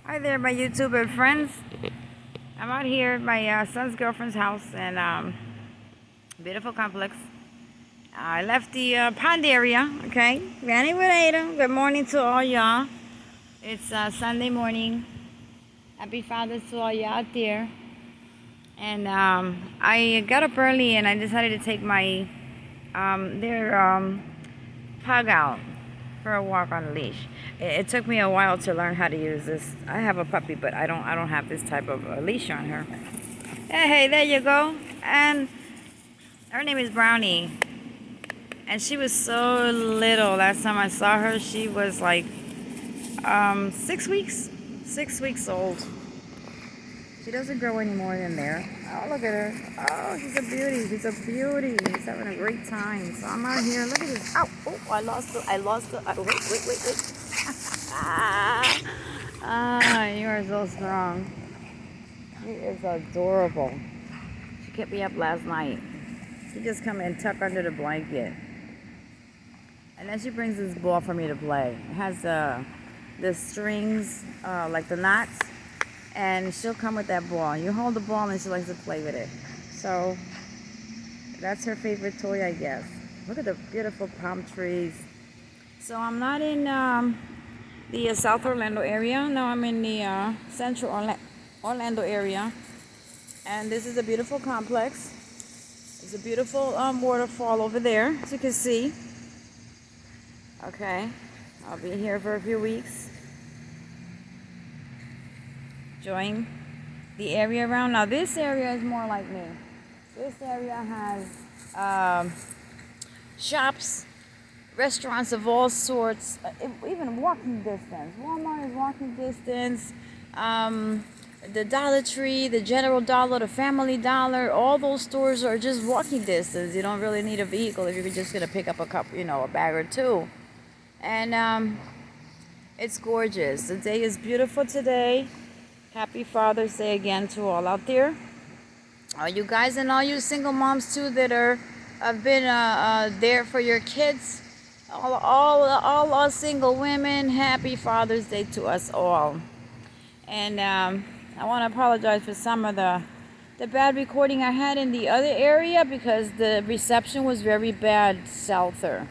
Hi there, my YouTuber friends. I'm out here at my son's girlfriend's house in beautiful complex. I left the pond area, okay? Vanny with Ada. Good morning to all y'all. It's Sunday morning. Happy Father's to all y'all out there. And I got up early and I decided to take my their pug out for a walk on a leash. It took me a while to learn how to use this. I have a puppy, but I don't have this type of leash on her. Hey, there you go. And her name is Brownie. And she was so little. Last time I saw her, she was like 6 weeks. 6 weeks old. She doesn't grow any more than there. Oh, look at her. Oh, she's a beauty. She's a beauty. She's having a great time. So I'm out here. Look at this. Ow. Oh, I lost her. Wait. You are so strong. She is adorable. She kept me up last night. She just come and tuck under the blanket. And then she brings this ball for me to play. It has the strings, like the knots. And she'll come with that ball. You hold the ball and she likes to play with it. So that's her favorite toy, I guess. Look at the beautiful palm trees. So I'm not in the South Orlando area. No, I'm in the Central Orlando area. And this is a beautiful complex. There's a beautiful waterfall over there, as you can see. Okay, I'll be here for a few weeks. Enjoying the area around. Now this area is more like me. This area has shops, restaurants of all sorts, even walking distance. Walmart is walking distance. The Dollar Tree, the General Dollar, the Family Dollar, all those stores are just walking distance. You don't really need a vehicle if you're just gonna pick up a cup, a bag or two. And it's gorgeous. The day is beautiful today. Happy Father's Day again to all out there. All you guys and all you single moms too that have been there for your kids. All us single women. Happy Father's Day to us all. And I want to apologize for some of the bad recording I had in the other area because the reception was very bad souther.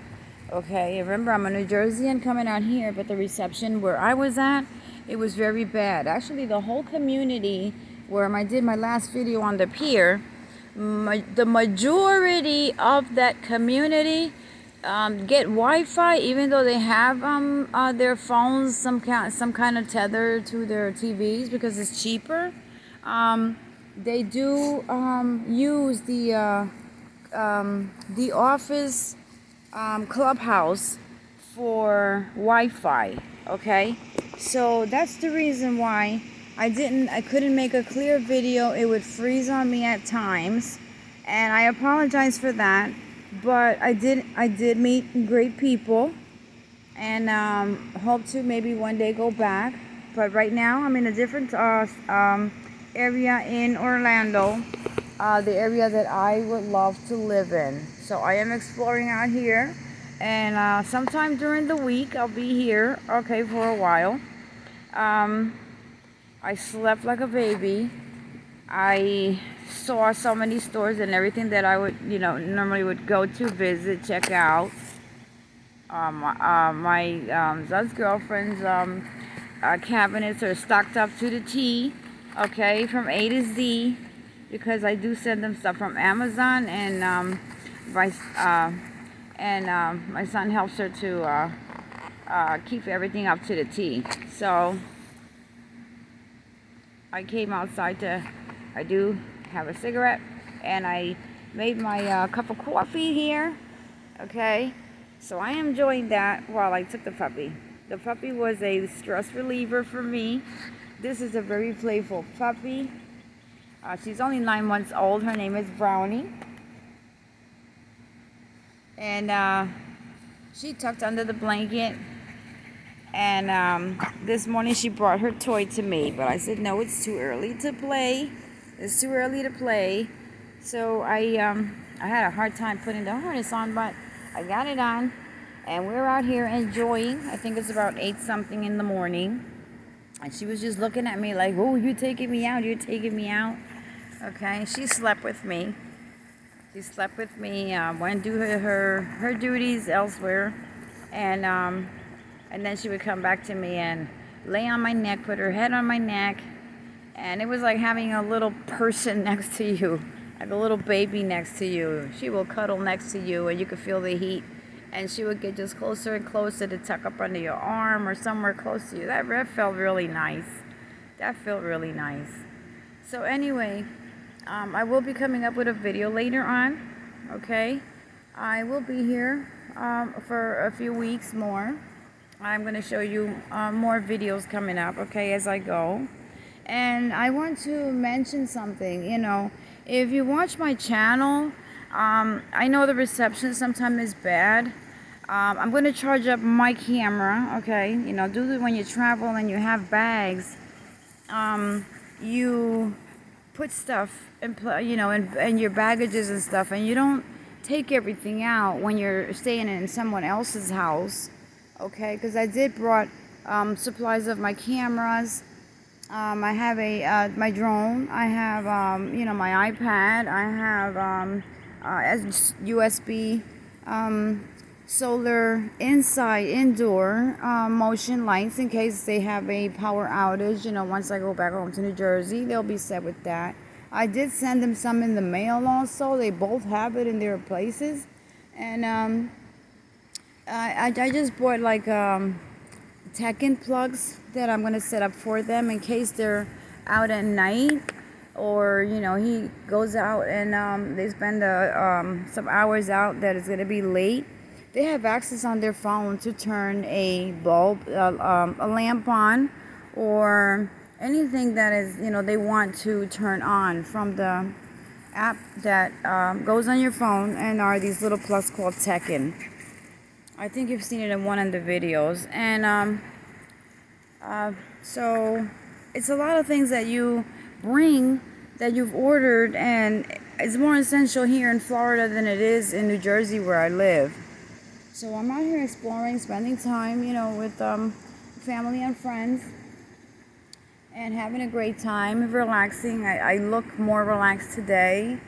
Okay, remember I'm a New Jerseyan coming out here, but the reception where I was at, it was very bad. Actually, the whole community where I did my last video on the pier, the majority of that community get Wi-Fi, even though they have their phones some kind of tether to their TVs because it's cheaper. They do use the office clubhouse for Wi-Fi. Okay, so that's the reason why I couldn't make a clear video. It would freeze on me at times, and I apologize for that. But I did meet great people, and hope to maybe one day go back. But right now I'm in a different area in Orlando, the area that I would love to live in. So I am exploring out here, and sometime during the week I'll be here, okay, for a while. I slept like a baby. I saw so many stores and everything that I would, normally would go to visit, check out. My son's girlfriend's cabinets are stocked up to the T, okay, from A to Z, because I do send them stuff from Amazon, and my son helps her to keep everything up to the T. So I came outside I do have a cigarette, and I made my cup of coffee here, okay? So I am enjoying that while I took the puppy. The puppy was a stress reliever for me. This is a very playful puppy. She's only 9 months old. Her name is Brownie. And she tucked under the blanket. And this morning she brought her toy to me, but I said, no, it's too early to play. It's too early to play. So I had a hard time putting the harness on, but I got it on. And we're out here enjoying. I think it's about 8 something in the morning. And she was just looking at me like, oh, you're taking me out, you're taking me out. Okay, she slept with me. She slept with me, went to do her duties elsewhere. And then she would come back to me and lay on my neck, put her head on my neck. And it was like having a little person next to you, like a little baby next to you. She will cuddle next to you and you could feel the heat. And she would get just closer and closer to tuck up under your arm or somewhere close to you. That felt really nice. That felt really nice. So anyway, I will be coming up with a video later on, okay? I will be here for a few weeks more. I'm going to show you more videos coming up, okay, as I go. And I want to mention something, if you watch my channel, I know the reception sometimes is bad. I'm going to charge up my camera, okay? Do when you travel and you have bags, you put stuff in your baggages and stuff, and you don't take everything out when you're staying in someone else's house, okay? Because I did brought supplies of my cameras. I have my drone. I have my iPad. I have USB solar indoor motion lights in case they have a power outage. Once I go back home to New Jersey, they'll be set with that. I did send them some in the mail also. They both have it in their places. And I just bought like Tekken plugs that I'm going to set up for them in case they're out at night, or he goes out and they spend some hours out that is going to be late. They have access on their phone to turn a bulb, a lamp on, or anything that is, they want to turn on from the app that goes on your phone, and are these little plugs called Tekken. I think you've seen it in one of the videos. And so it's a lot of things that you bring that you've ordered, and it's more essential here in Florida than it is in New Jersey where I live. So I'm out here exploring, spending time, with family and friends, and having a great time, relaxing. I look more relaxed today.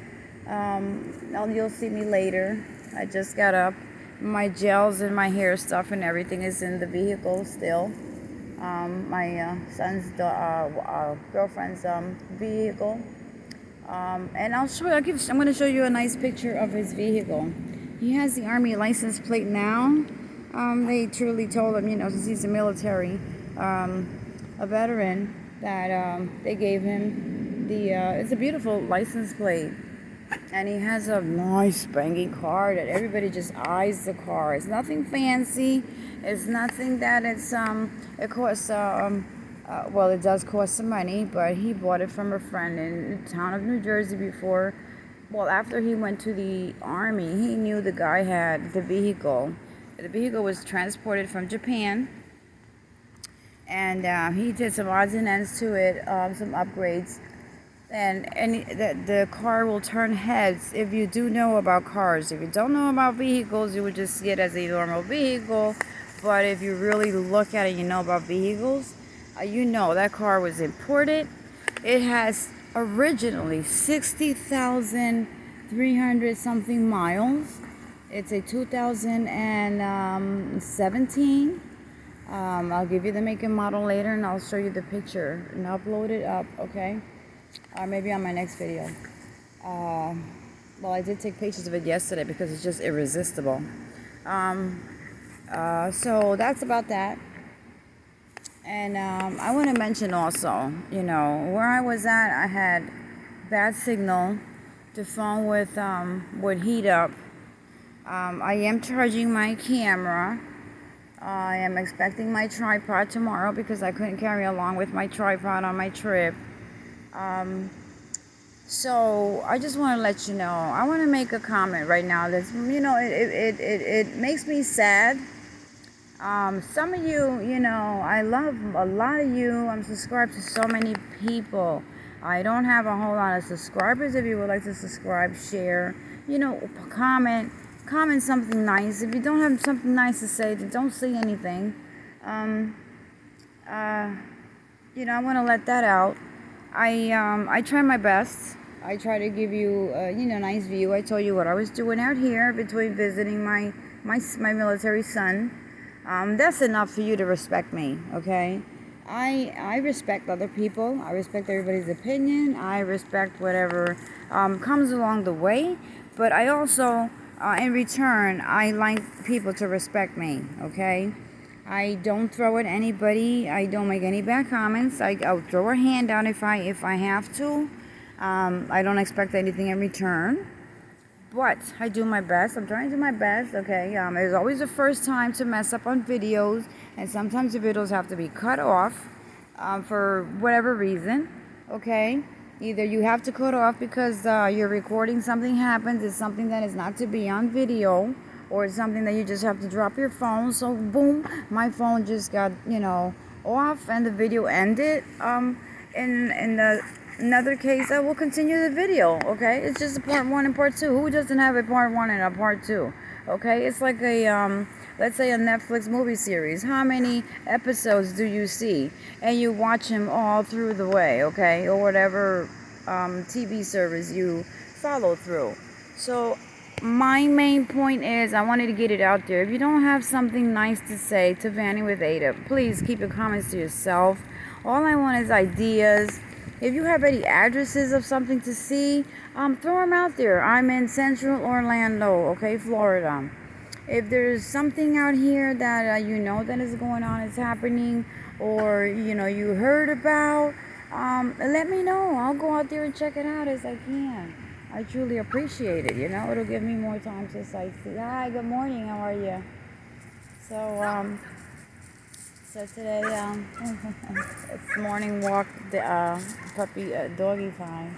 You'll see me later. I just got up. My gels and my hair stuff and everything is in the vehicle still. My son's girlfriend's vehicle. And I'm going to show you a nice picture of his vehicle. He has the Army license plate now. They truly told him, since he's a military, a veteran, that they gave him it's a beautiful license plate. And he has a nice spanking car that everybody just eyes the car. It's nothing fancy. It's nothing that it costs, well, it does cost some money, but he bought it from a friend in the town of New Jersey before. Well, after he went to the Army, he knew the guy had the vehicle. The vehicle was transported from Japan, and he did some odds and ends to it, some upgrades. And the car will turn heads if you do know about cars. If you don't know about vehicles, you would just see it as a normal vehicle. But if you really look at it, you know about vehicles, that car was imported. It has originally 60,300 something miles. It's a 2017. I'll give you the make and model later, and I'll show you the picture and upload it up, okay? Maybe on my next video. Well, I did take pictures of it yesterday because it's just irresistible. So that's about that. And I want to mention also, where I was at, I had bad signal. The phone would heat up. I am charging my camera. I am expecting my tripod tomorrow because I couldn't carry along with my tripod on my trip. So I just want to let you know, I want to make a comment right now that's, it makes me sad. Some of you, I love a lot of you. I'm subscribed to so many people. I don't have a whole lot of subscribers. If you would like to subscribe, share, comment something nice. If you don't have something nice to say, then don't say anything. I want to let that out. I try my best. I try to give you nice view. I told you what I was doing out here between visiting my military son. That's enough for you to respect me, okay? I respect other people. I respect everybody's opinion. I respect whatever comes along the way. But I also, in return, I like people to respect me, okay? I don't throw at anybody. I don't make any bad comments. I'll throw a hand down if I have to. I don't expect anything in return. But I do my best. I'm trying to do my best, okay? There's always a first time to mess up on videos, and sometimes the videos have to be cut off for whatever reason, okay? Either you have to cut off because you're recording, something happens, it's something that is not to be on video, or it's something that you just have to drop your phone. So boom, my phone just got off and the video ended. In the another case, I will continue the video, okay? It's just a part 1 and part 2. Who doesn't have a part 1 and a part 2? Okay, it's like a let's say a Netflix movie series. How many episodes do you see? And you watch them all through the way, okay? Or whatever TV service you follow through. So my main point is I wanted to get it out there. If you don't have something nice to say to Vanny with Ada, please keep your comments to yourself. All I want is ideas. If you have any addresses of something to see, throw them out there. I'm in Central Orlando, okay, Florida. If there's something out here that that is going on, is happening, or you heard about, let me know. I'll go out there and check it out as I can. I truly appreciate it. It'll give me more time to sightsee. Hi, good morning. How are you? So today, it's morning walk, puppy, doggy time.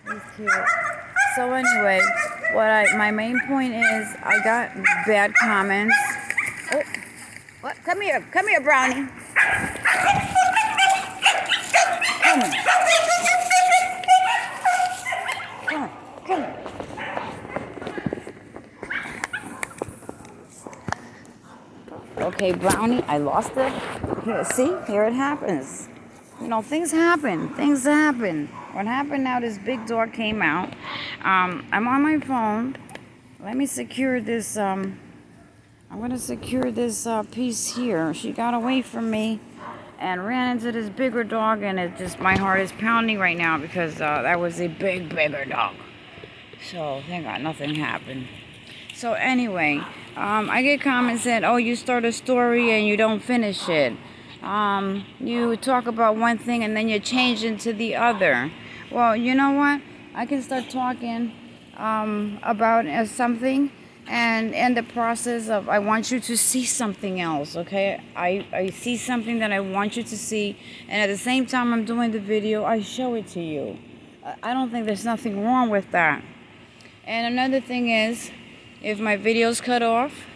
He's cute. So anyway, my main point is I got bad comments. Oh, what? Come here, Brownie. Come here. Come here. Okay, Brownie, I lost it. Here it happens. Things happen. What happened now, this big dog came out. I'm on my phone. Let me secure this. I'm going to secure this piece here. She got away from me and ran into this bigger dog, and my heart is pounding right now because that was a bigger dog. So thank God nothing happened. So anyway, I get comments that, oh, you start a story and you don't finish it. You talk about one thing and then you change into the other. Well, you know what? I can start talking about something, and in the process of, I want you to see something else, okay? I see something that I want you to see, and at the same time I'm doing the video, I show it to you. I don't think there's nothing wrong with that. And another thing is, if my video's cut off,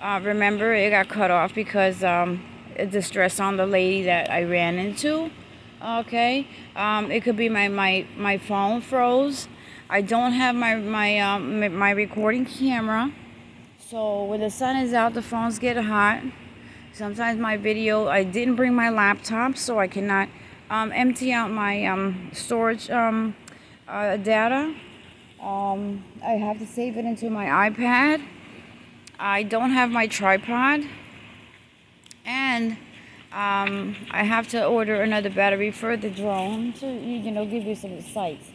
remember it got cut off because the stress on the lady that I ran into. Okay, it could be my phone froze. I don't have my recording camera, so when the sun is out, the phones get hot. Sometimes my video, I didn't bring my laptop, so I cannot empty out my storage data. I have to save it into my iPad. I don't have my tripod, and I have to order another battery for the drone to give you some sights.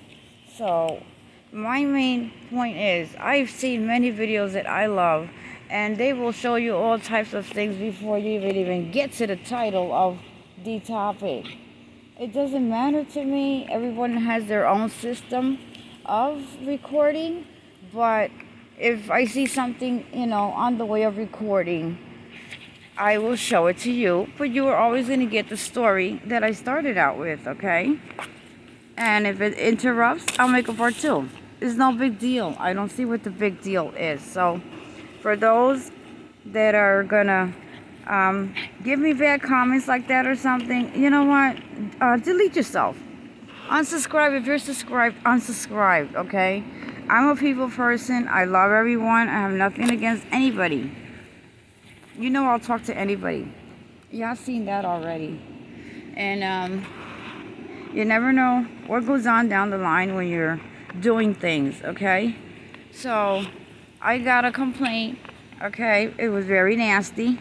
So my main point is, I've seen many videos that I love, and they will show you all types of things before you even get to the title of the topic. It doesn't matter to me. Everyone has their own system of recording, but if I see something on the way of recording, I will show it to you, but you are always going to get the story that I started out with, okay? And if it interrupts, I'll make a part 2. It's no big deal. I don't see what the big deal is. So for those that are gonna give me bad comments like that or something, you know what? Delete yourself. Unsubscribe. If you're subscribed, unsubscribe, okay? I'm a people person. I love everyone. I have nothing against anybody. I'll talk to anybody. Y'all seen that already. And you never know what goes on down the line when you're doing things, okay? So I got a complaint, okay? It was very nasty.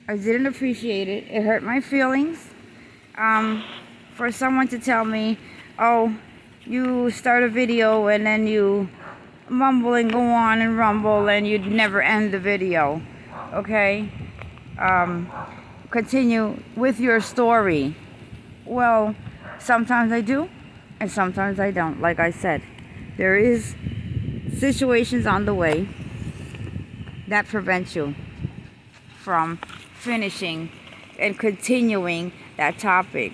I didn't appreciate it. It hurt my feelings. For someone to tell me, oh, you start a video and then you mumble and go on and rumble and you'd never end the video, okay? Continue with your story. Well, sometimes I do and sometimes I don't. Like I said, there is situations on the way that prevent you from finishing and continuing that topic.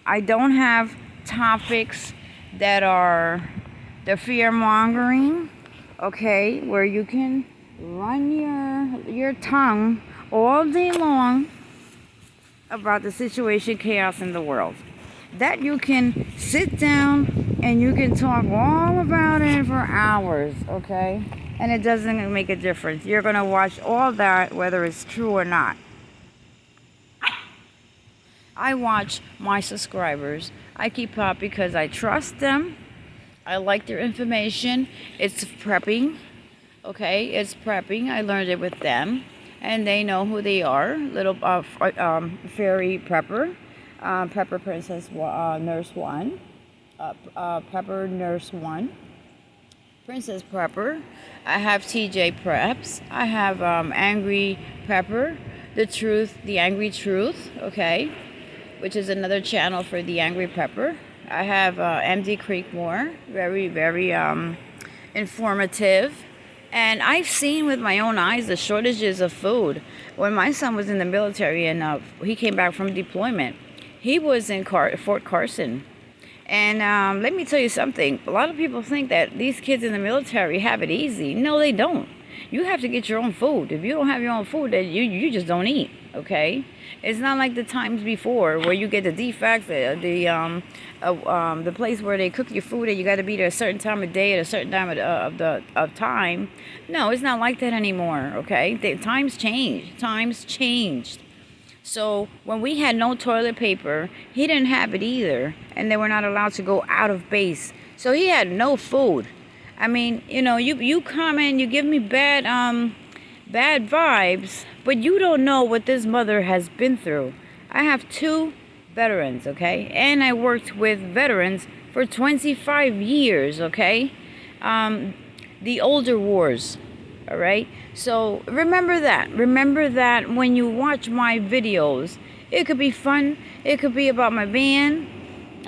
I don't have topics that are the fear-mongering, okay, where you can run your tongue all day long about the situation, chaos in the world. That you can sit down and you can talk all about it for hours, okay? And it doesn't make a difference. You're going to watch all that whether it's true or not. I watch my subscribers. I keep up because I trust them. I like their information. It's prepping. Okay, it's prepping. I learned it with them. And they know who they are. Little fairy prepper. Pepper Princess Nurse 1. Pepper Nurse 1. Princess Prepper. I have TJ Preps. I have Angry Pepper. The Angry Truth. Okay. Which is another channel for the Angry Pepper. I have MD Creekmore, very, very informative. And I've seen with my own eyes the shortages of food. When my son was in the military and he came back from deployment, he was in Fort Carson. And let me tell you something. A lot of people think that these kids in the military have it easy. No, they don't. You have to get your own food. If you don't have your own food, then you just don't eat, okay? It's not like the times before where you get the defects, the place where they cook your food and you got to be there a certain time of day at a certain time of time. No, it's not like that anymore, okay? Times changed. So when we had no toilet paper, he didn't have it either, and they were not allowed to go out of base. So he had no food. I mean, you come and you give me bad vibes, but you don't know what this mother has been through. I have 2 veterans, okay? And I worked with veterans for 25 years, okay? The older wars, all right? So remember that. Remember that when you watch my videos, it could be fun. It could be about my van.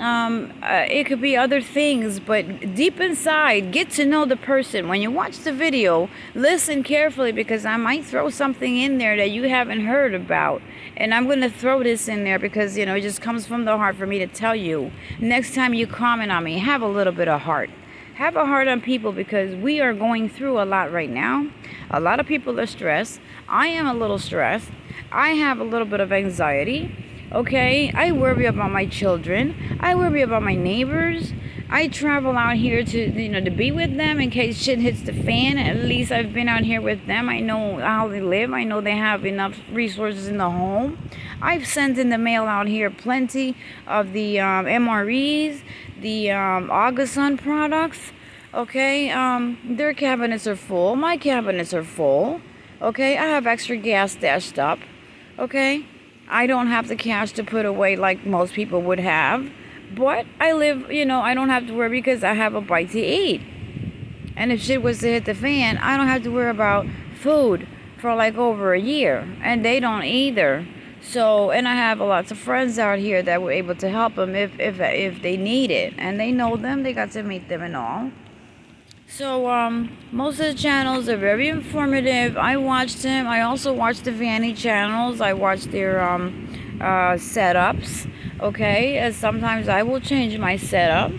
It could be other things, but deep inside, get to know the person. When you watch the video, listen carefully because I might throw something in there that you haven't heard about. And I'm going to throw this in there because, it just comes from the heart for me to tell you. Next time you comment on me, have a little bit of heart. Have a heart on people because we are going through a lot right now. A lot of people are stressed. I am a little stressed. I have a little bit of anxiety. Okay, I worry about my children. I worry about my neighbors. I travel out here to be with them in case shit hits the fan. At least I've been out here with them. I know how they live. I know they have enough resources in the home. I've sent in the mail out here plenty of the MREs, the August products. Okay, their cabinets are full. My cabinets are full. Okay, I have extra gas stashed up. Okay. I don't have the cash to put away like most people would have. But I live, I don't have to worry because I have a bite to eat. And if shit was to hit the fan, I don't have to worry about food for like over a year. And they don't either. So, and I have lots of friends out here that were able to help them if they need it. And they know them, they got to meet them and all. So, most of the channels are very informative. I watched them. I also watched the Vanny channels. I watched their setups. Okay, and sometimes I will change my setup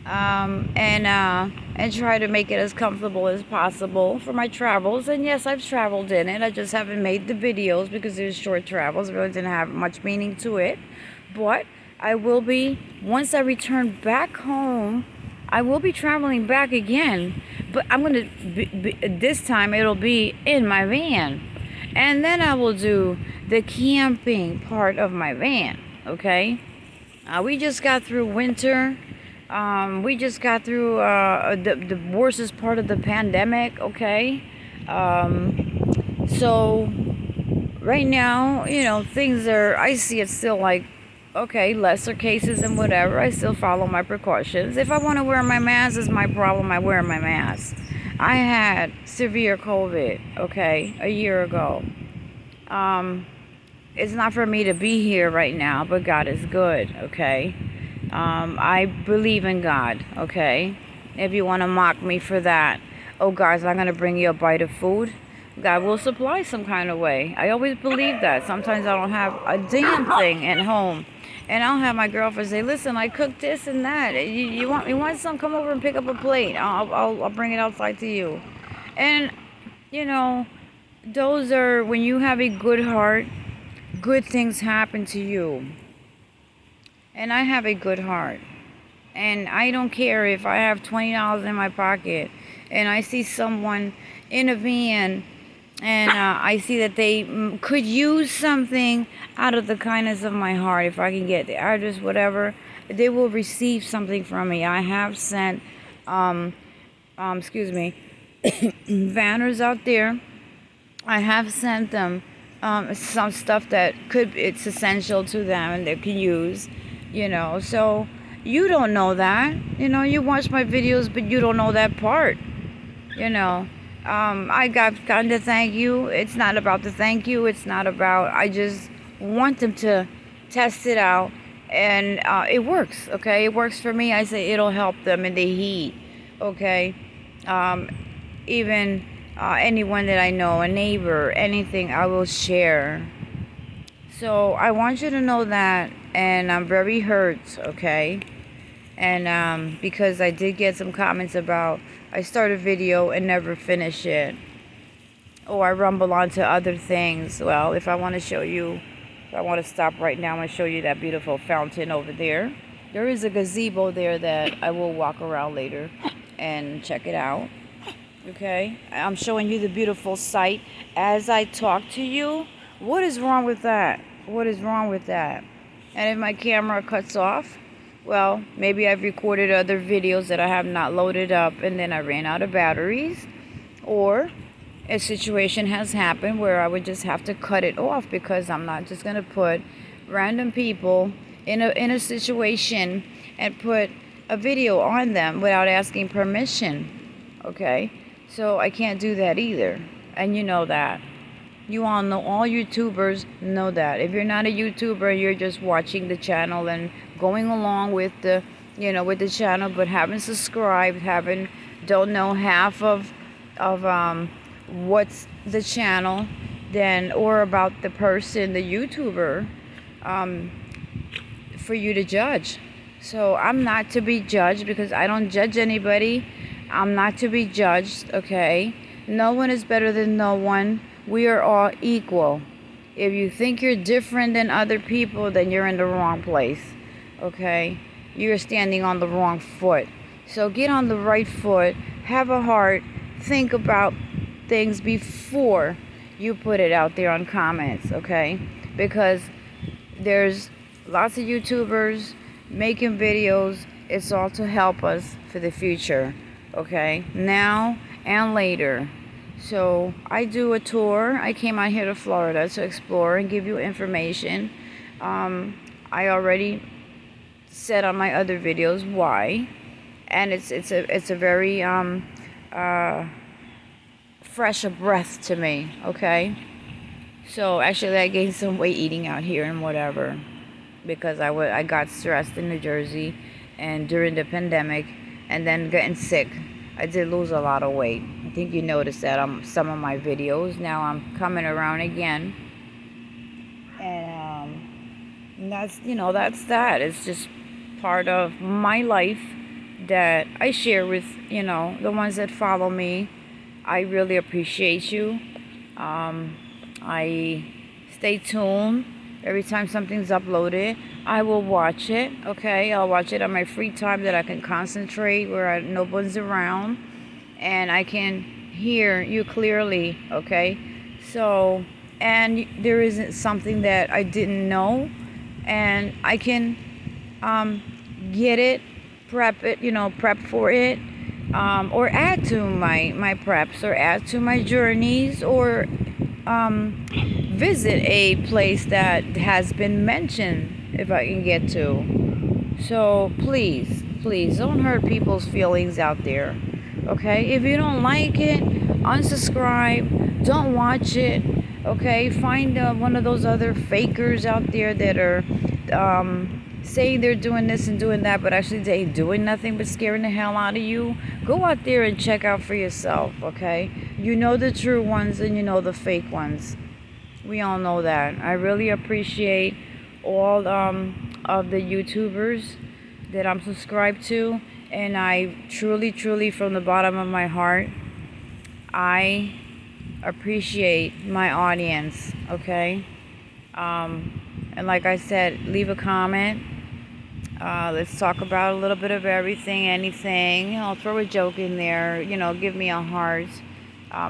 and try to make it as comfortable as possible for my travels. And yes, I've traveled in it. I just haven't made the videos because it was short travels. It really didn't have much meaning to it. But I will be, once I return back home, I will be traveling back again, but I'm going to, this time it'll be in my van. And then I will do the camping part of my van, okay? We just got through winter. We just got through the worstest part of the pandemic, okay? So right now, things are, I see it still like, okay, lesser cases and whatever. I still follow my precautions. If I want to wear my mask, it's my problem. I wear my mask. I had severe COVID, okay, a year ago. It's not for me to be here right now, but God is good, okay? I believe in God, okay? If you want to mock me for that, oh, God's not going to bring you a bite of food. God will supply some kind of way. I always believe that. Sometimes I don't have a damn thing at home. And I'll have my girlfriend say, listen, I cooked this and that. You want some? Come over and pick up a plate. I'll bring it outside to you. And, those are, when you have a good heart, good things happen to you. And I have a good heart. And I don't care if I have $20 in my pocket and I see someone in a van and I see that they could use something out of the kindness of my heart. If I can get the address, whatever, they will receive something from me. I have sent, vanners out there. I have sent them some stuff that it's essential to them and they can use, So you don't know that, you watch my videos, but you don't know that part, I gotten to thank you. It's not about the thank you. It's not about, I just want them to test it out. And it works, okay? It works for me. I say it'll help them in the heat, okay? Even anyone that I know, a neighbor, anything, I will share. So I want you to know that. And I'm very hurt, okay? And because I did get some comments about I start a video and never finish it, or I rumble onto other things. Well, if I want to show you, if I want to stop right now and show you that beautiful fountain over there, there is a gazebo there that I will walk around later and check it out, okay? I'm showing you the beautiful sight as I talk to you. What is wrong with that? What is wrong with that? And if my camera cuts off, well, maybe I've recorded other videos that I have not loaded up and then I ran out of batteries. Or a situation has happened where I would just have to cut it off because I'm not just going to put random people in a situation and put a video on them without asking permission. Okay? So I can't do that either. And you know that. You all know, all YouTubers know that. If you're not a YouTuber, you're just watching the channel and going along with the, with the channel, but haven't subscribed, don't know half of what's the channel, then, or about the person, the YouTuber, for you to judge. So I'm not to be judged because I don't judge anybody. I'm not to be judged, okay? No one is better than no one. We are all equal. If you think you're different than other people, then you're in the wrong place, okay? You're standing on the wrong foot. So get on the right foot, have a heart, think about things before you put it out there on comments, okay? Because there's lots of YouTubers making videos. It's all to help us for the future, okay? Now and later. So I do a tour. I came out here to Florida to explore and give you information. I already said on my other videos why, and it's a very fresh of breath to me. Okay, so actually I gained some weight eating out here and whatever, because I got stressed in New Jersey and during the pandemic, and then getting sick. I did lose a lot of weight. I think you noticed that on some of my videos. Now I'm coming around again. And that's that. It's just part of my life that I share with, the ones that follow me. I really appreciate you. I stay tuned. Every time something's uploaded, I will watch it, okay? I'll watch it on my free time that I can concentrate, where no one's around, and I can hear you clearly, okay? So and there isn't something that I didn't know, and I can get it, prep it, prep for it, or add to my preps, or add to my journeys, or visit a place that has been mentioned if I can get to. So please, please don't hurt people's feelings out there. Okay? If you don't like it, unsubscribe. Don't watch it. Okay? Find one of those other fakers out there that are saying they're doing this and doing that, but actually they ain't doing nothing but scaring the hell out of you. Go out there and check out for yourself. Okay? You know the true ones and you know the fake ones. We all know that. I really appreciate all of the YouTubers that I'm subscribed to, and I truly, truly, from the bottom of my heart, I appreciate my audience. Okay, and like I said, leave a comment. Let's talk about a little bit of everything, anything. I'll throw a joke in there. Give me a heart.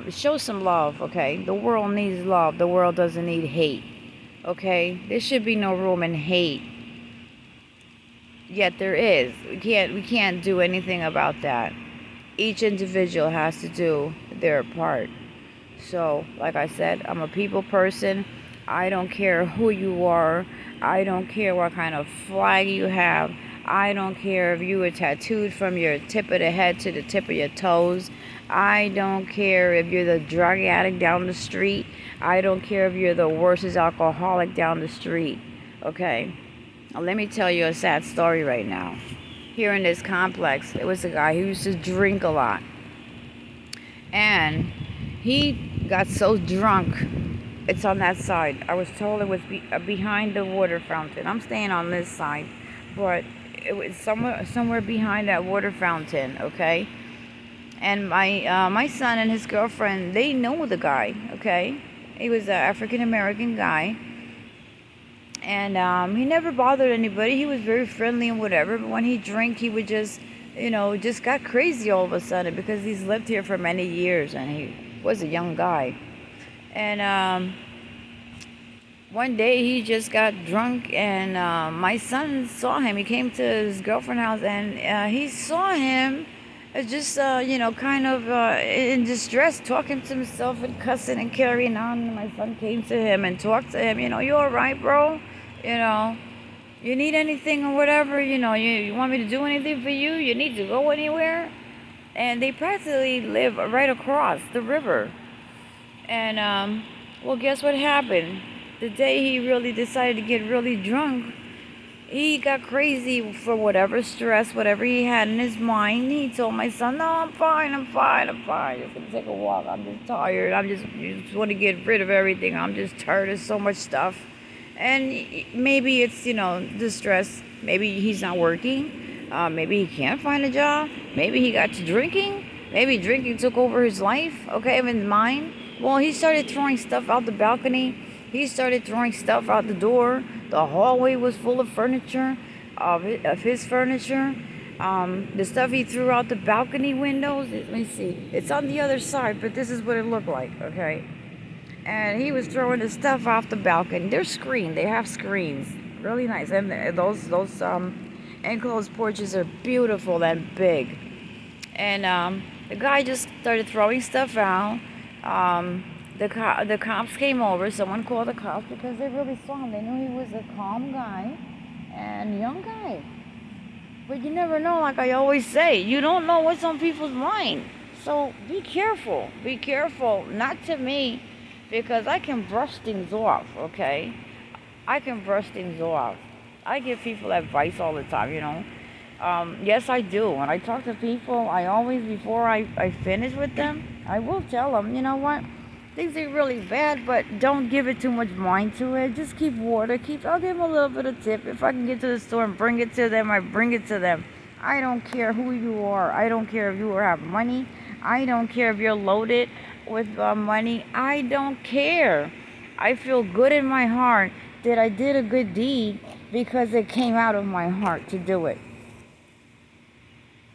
Show some love, okay? The world needs love. The world doesn't need hate, okay? There should be no room in hate. Yet there is. We can't do anything about that. Each individual has to do their part. So, like I said, I'm a people person. I don't care who you are. I don't care what kind of flag you have. I don't care if you were tattooed from your tip of the head to the tip of your toes. I don't care if you're the drug addict down the street. I don't care if you're the worst alcoholic down the street. Okay? Now, let me tell you a sad story right now. Here in this complex, there was a guy who used to drink a lot. And he got so drunk. It's on that side. I was told it was behind the water fountain. I'm staying on this side. But it was somewhere behind that water fountain, okay? And my son and his girlfriend, they know the guy, okay? He was an African-American guy. And he never bothered anybody. He was very friendly and whatever. But when he drank, he would just got crazy all of a sudden, because he's lived here for many years and he was a young guy. And one day he just got drunk, and my son saw him. He came to his girlfriend's house, and he saw him just, kind of in distress, talking to himself and cussing and carrying on. And my son came to him and talked to him. You all right, bro? You need anything or whatever? You want me to do anything for you? You need to go anywhere? And they practically live right across the river. And, well, guess what happened? The day he really decided to get really drunk, he got crazy for whatever stress, whatever he had in his mind. He told my son, no, I'm fine. I'm just going to take a walk. I'm just tired. I just want to get rid of everything. I'm just tired of so much stuff. And maybe it's, the stress. Maybe he's not working. Maybe he can't find a job. Maybe he got to drinking. Maybe drinking took over his life, okay, of his mind. Well, he started throwing stuff out the balcony. He started throwing stuff out the door. The hallway was full of furniture, of his furniture. The stuff he threw out the balcony windows. Let me see. It's on the other side, but this is what it looked like, okay? And he was throwing the stuff off the balcony. They're screened. They have screens. Really nice. And those enclosed porches are beautiful and big. And the guy just started throwing stuff out. The cops came over. Someone called the cops because they really saw him. They knew he was a calm guy and young guy. But you never know, like I always say. You don't know what's on people's mind. So be careful. Be careful. Not to me, because I can brush things off, okay? I can brush things off. I give people advice all the time, Yes, I do. When I talk to people, I always, before I finish with them, I will tell them, you know what? Things are really bad, but don't give it too much mind to it. Just keep water. I'll give them a little bit of tip. If I can get to the store and bring it to them, I bring it to them. I don't care who you are. I don't care if you have money. I don't care if you're loaded with money. I don't care. I feel good in my heart that I did a good deed because it came out of my heart to do it.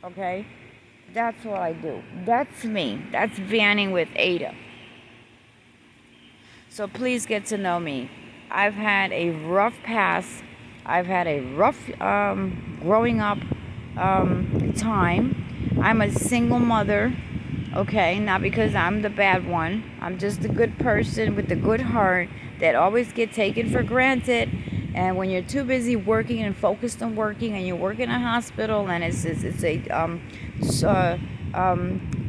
Okay? That's what I do. That's me. That's vanning with Ada. So please get to know me. I've had a rough past. I've had a rough growing up time. I'm a single mother, okay? Not because I'm the bad one. I'm just a good person with a good heart that always get taken for granted. And when you're too busy working and focused on working, and you work in a hospital, and it's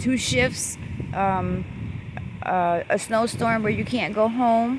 two shifts, a snowstorm where you can't go home,